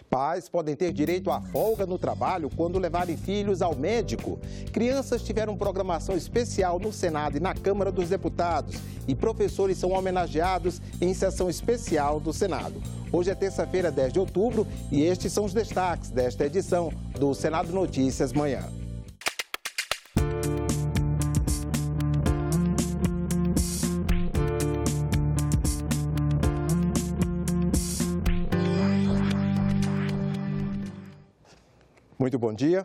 Pais podem ter direito à folga no trabalho quando levarem filhos ao médico. Crianças tiveram programação especial no Senado e na Câmara dos Deputados. E professores são homenageados em sessão especial do Senado. Hoje é terça-feira, 10 de outubro, e estes são os destaques desta edição do Senado Notícias Manhã. Muito bom dia.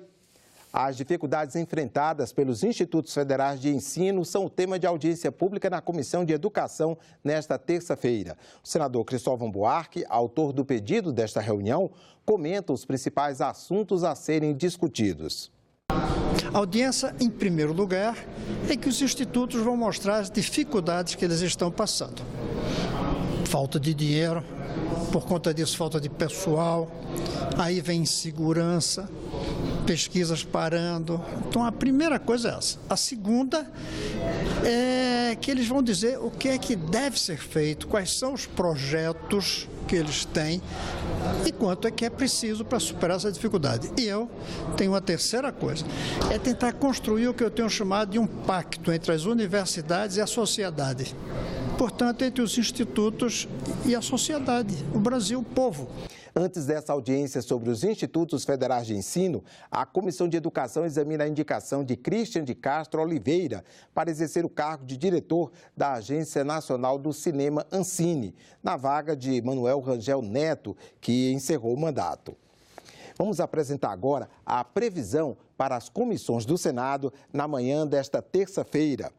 As dificuldades enfrentadas pelos Institutos Federais de Ensino são o tema de audiência pública na Comissão de Educação nesta terça-feira. O senador Cristóvão Buarque, autor do pedido desta reunião, comenta os principais assuntos a serem discutidos. A audiência, em primeiro lugar, é que os institutos vão mostrar as dificuldades que eles estão passando. Falta de dinheiro, por conta disso, falta de pessoal, aí vem insegurança, pesquisas parando. Então, a primeira coisa é essa. A segunda é que eles vão dizer o que é que deve ser feito, quais são os projetos que eles têm e quanto é que é preciso para superar essa dificuldade. E eu tenho uma terceira coisa, é tentar construir o que eu tenho chamado de um pacto entre as universidades e a sociedade. Portanto, entre os institutos e a sociedade, o Brasil, o povo. Antes dessa audiência sobre os Institutos Federais de Ensino, a Comissão de Educação examina a indicação de Christian de Castro Oliveira para exercer o cargo de diretor da Agência Nacional do Cinema Ancine, na vaga de Manuel Rangel Neto, que encerrou o mandato. Vamos apresentar agora a previsão para as comissões do Senado na manhã desta terça-feira.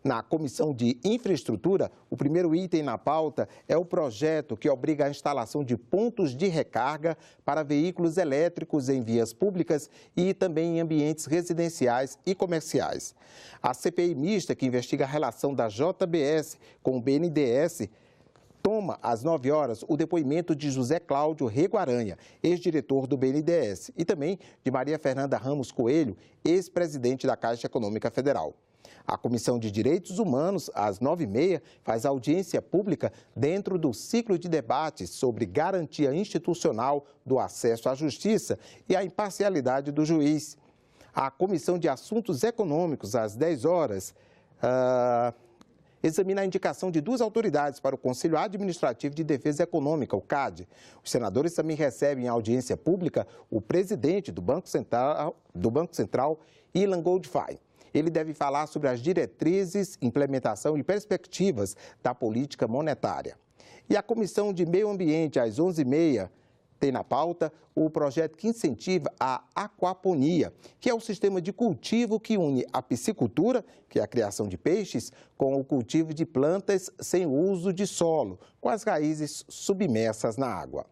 Na Comissão de Infraestrutura, o primeiro item na pauta é o projeto que obriga a instalação de pontos de recarga para veículos elétricos em vias públicas e também em ambientes residenciais e comerciais. A CPI mista, que investiga a relação da JBS com o BNDES, toma às 9 horas o depoimento de José Cláudio Rego Aranha, ex-diretor do BNDES, e também de Maria Fernanda Ramos Coelho, ex-presidente da Caixa Econômica Federal. A Comissão de Direitos Humanos, às 9h30, faz audiência pública dentro do ciclo de debates sobre garantia institucional do acesso à justiça e a imparcialidade do juiz. A Comissão de Assuntos Econômicos, às 10 horas, examina a indicação de duas autoridades para o Conselho Administrativo de Defesa Econômica, o CAD. Os senadores também recebem em audiência pública o presidente do Banco Central, Ilan Goldfein. Ele deve falar sobre as diretrizes, implementação e perspectivas da política monetária. E a Comissão de Meio Ambiente, às 11h30, tem na pauta o projeto que incentiva a aquaponia, que é o sistema de cultivo que une a piscicultura, que é a criação de peixes, com o cultivo de plantas sem uso de solo, com as raízes submersas na água.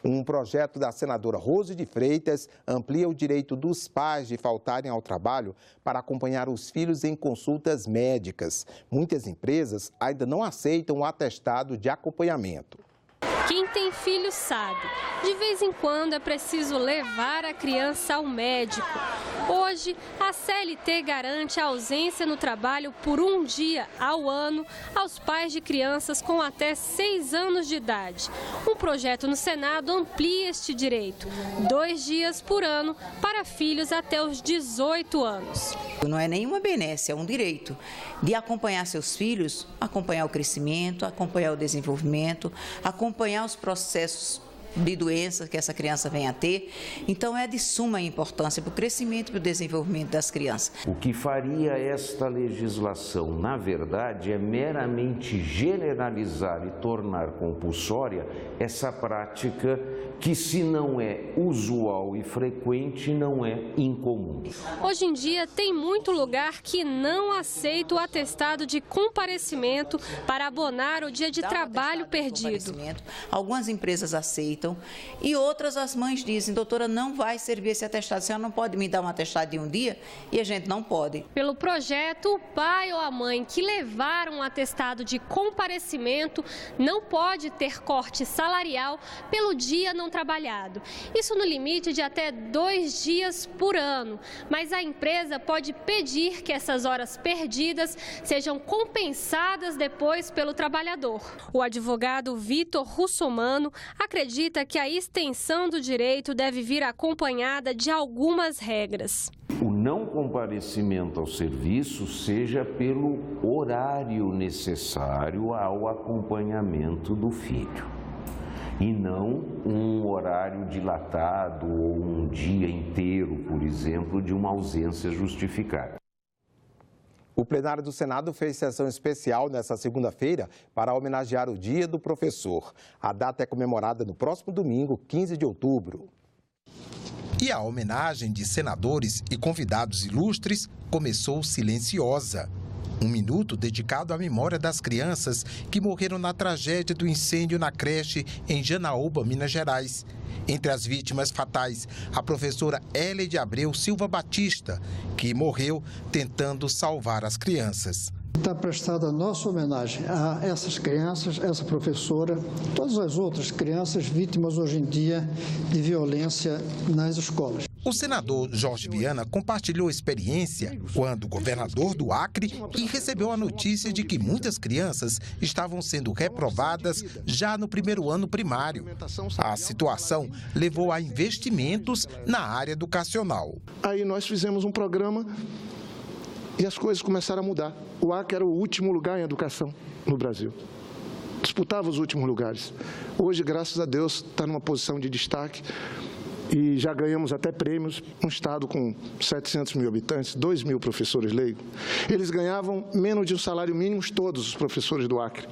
Um projeto da senadora Rose de Freitas amplia o direito dos pais de faltarem ao trabalho para acompanhar os filhos em consultas médicas. Muitas empresas ainda não aceitam o atestado de acompanhamento. Quem tem filho sabe, de vez em quando é preciso levar a criança ao médico. Hoje, a CLT garante a ausência no trabalho por um dia ao ano aos pais de crianças com até 6 anos de idade. Um projeto no Senado amplia este direito, 2 dias por ano para filhos até os 18 anos. Não é nenhuma benesse, é um direito de acompanhar seus filhos, acompanhar o crescimento, acompanhar o desenvolvimento, acompanhar os processos de doenças que essa criança vem a ter. Então, é de suma importância para o crescimento e para o desenvolvimento das crianças. O que faria esta legislação, na verdade, é meramente generalizar e tornar compulsória essa prática que, se não é usual e frequente, não é incomum. Hoje em dia, tem muito lugar que não aceita o atestado de comparecimento para abonar o dia de trabalho perdido. Algumas empresas aceitam e outras, as mães dizem: doutora, não vai servir esse atestado, a senhora não pode me dar um atestado de um dia, e a gente não pode. Pelo projeto, o pai ou a mãe que levar um atestado de comparecimento não pode ter corte salarial pelo dia não trabalhado. Isso no limite de até 2 dias por ano, mas a empresa pode pedir que essas horas perdidas sejam compensadas depois pelo trabalhador. O advogado Vitor Russomano acredita acredita que a extensão do direito deve vir acompanhada de algumas regras. O não comparecimento ao serviço seja pelo horário necessário ao acompanhamento do filho, e não um horário dilatado ou um dia inteiro, por exemplo, de uma ausência justificada. O plenário do Senado fez sessão especial nesta segunda-feira para homenagear o Dia do Professor. A data é comemorada no próximo domingo, 15 de outubro. E a homenagem de senadores e convidados ilustres começou silenciosa. Um minuto dedicado à memória das crianças que morreram na tragédia do incêndio na creche em Janaúba, Minas Gerais. Entre as vítimas fatais, a professora Hélia de Abreu Silva Batista, que morreu tentando salvar as crianças. Está prestada a nossa homenagem a essas crianças, essa professora, todas as outras crianças vítimas hoje em dia de violência nas escolas. O senador Jorge Viana compartilhou experiência quando governador do Acre e recebeu a notícia de que muitas crianças estavam sendo reprovadas já no primeiro ano primário. A situação levou a investimentos na área educacional. Aí nós fizemos um programa e as coisas começaram a mudar. O Acre era o último lugar em educação no Brasil. Disputava os últimos lugares. Hoje, graças a Deus, está numa posição de destaque e já ganhamos até prêmios. Um estado com 700 mil habitantes, 2 mil professores leigos. Eles ganhavam menos de um salário mínimo, todos os professores do Acre,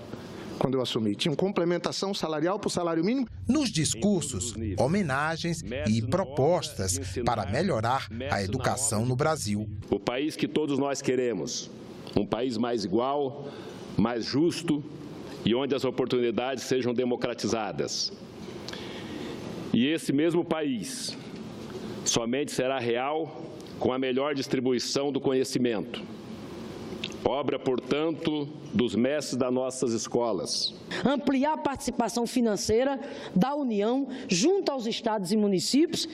quando eu assumi. Tinham complementação salarial para o salário mínimo. Nos discursos, homenagens e propostas para melhorar a educação no Brasil. O país que todos nós queremos, um país mais igual, mais justo e onde as oportunidades sejam democratizadas. E esse mesmo país somente será real com a melhor distribuição do conhecimento. Obra, portanto, dos mestres das nossas escolas. Ampliar a participação financeira da União junto aos estados e municípios,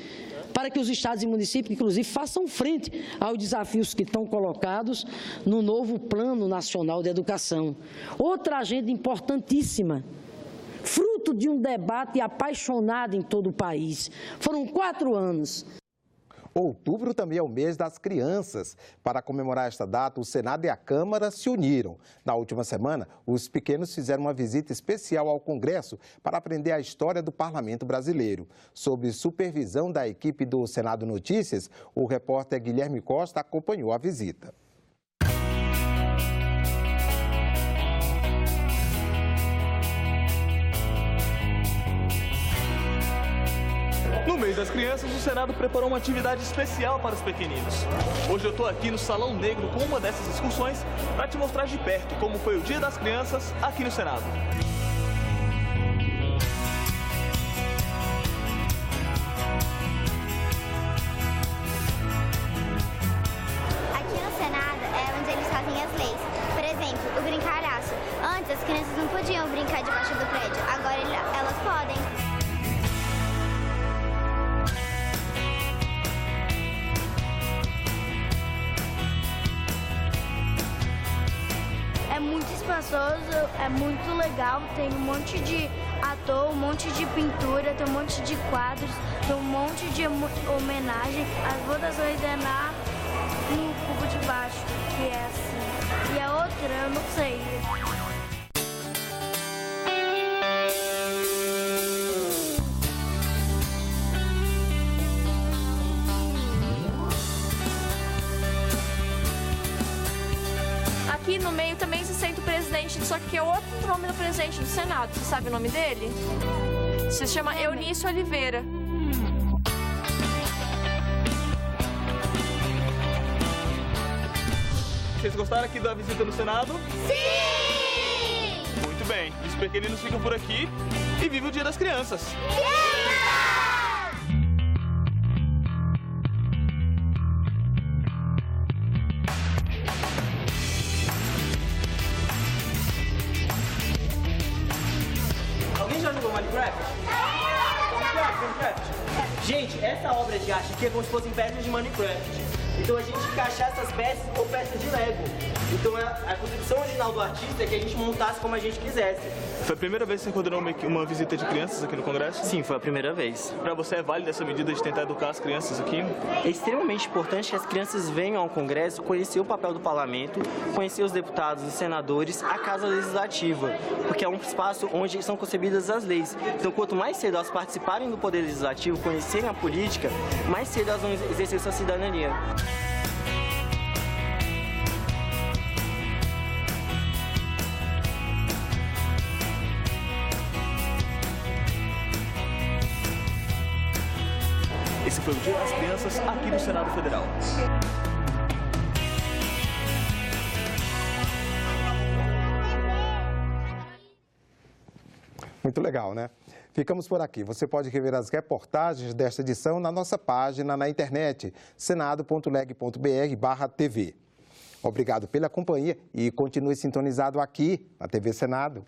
para que os estados e municípios, inclusive, façam frente aos desafios que estão colocados no novo Plano Nacional de Educação. Outra agenda importantíssima, fruto de um debate apaixonado em todo o país. Foram 4 anos. Outubro também é o mês das crianças. Para comemorar esta data, o Senado e a Câmara se uniram. Na última semana, os pequenos fizeram uma visita especial ao Congresso para aprender a história do Parlamento brasileiro. Sob supervisão da equipe do Senado Notícias, o repórter Guilherme Costa acompanhou a visita. No mês das crianças, o Senado preparou uma atividade especial para os pequeninos. Hoje eu estou aqui no Salão Negro com uma dessas excursões para te mostrar de perto como foi o Dia das Crianças aqui no Senado. Aqui no Senado é onde eles fazem as leis. Por exemplo, o brincar-aço. Antes as crianças não podiam brincar debaixo do prédio, agora elas podem. É muito espaçoso, é muito legal, tem um monte de ator, um monte de pintura, tem um monte de quadros, tem um monte de homenagem. As votações é no cubo de baixo, que é assim. E a outra, eu não sei. Aqui no meio também se senta o presidente, só que é outro nome do presidente do Senado. Você sabe o nome dele? Se chama Eunício Oliveira. Vocês gostaram aqui da visita no Senado? Sim! Muito bem, os pequeninos ficam por aqui e vivem o Dia das Crianças. Alguém já jogou Minecraft? Minecraft? Gente, essa obra de arte aqui é como se fossem peças de Minecraft. Então a gente encaixar essas peças ou peças de Lego. Então a concepção original do artista é que a gente montasse como a gente quisesse. Foi a primeira vez que você coordenou uma visita de crianças aqui no Congresso? Sim, foi a primeira vez. Para você é válida essa medida de tentar educar as crianças aqui? É extremamente importante que as crianças venham ao Congresso conhecer o papel do parlamento, conhecer os deputados, os senadores, a Casa Legislativa, porque é um espaço onde são concebidas as leis. Então, quanto mais cedo elas participarem do Poder Legislativo, conhecerem a política, mais cedo elas vão exercer sua cidadania. Esse foi o Dia das Crianças aqui no Senado Federal. Muito legal, né? Ficamos por aqui. Você pode rever as reportagens desta edição na nossa página na internet, senado.leg.br/TV. Obrigado pela companhia e continue sintonizado aqui na TV Senado.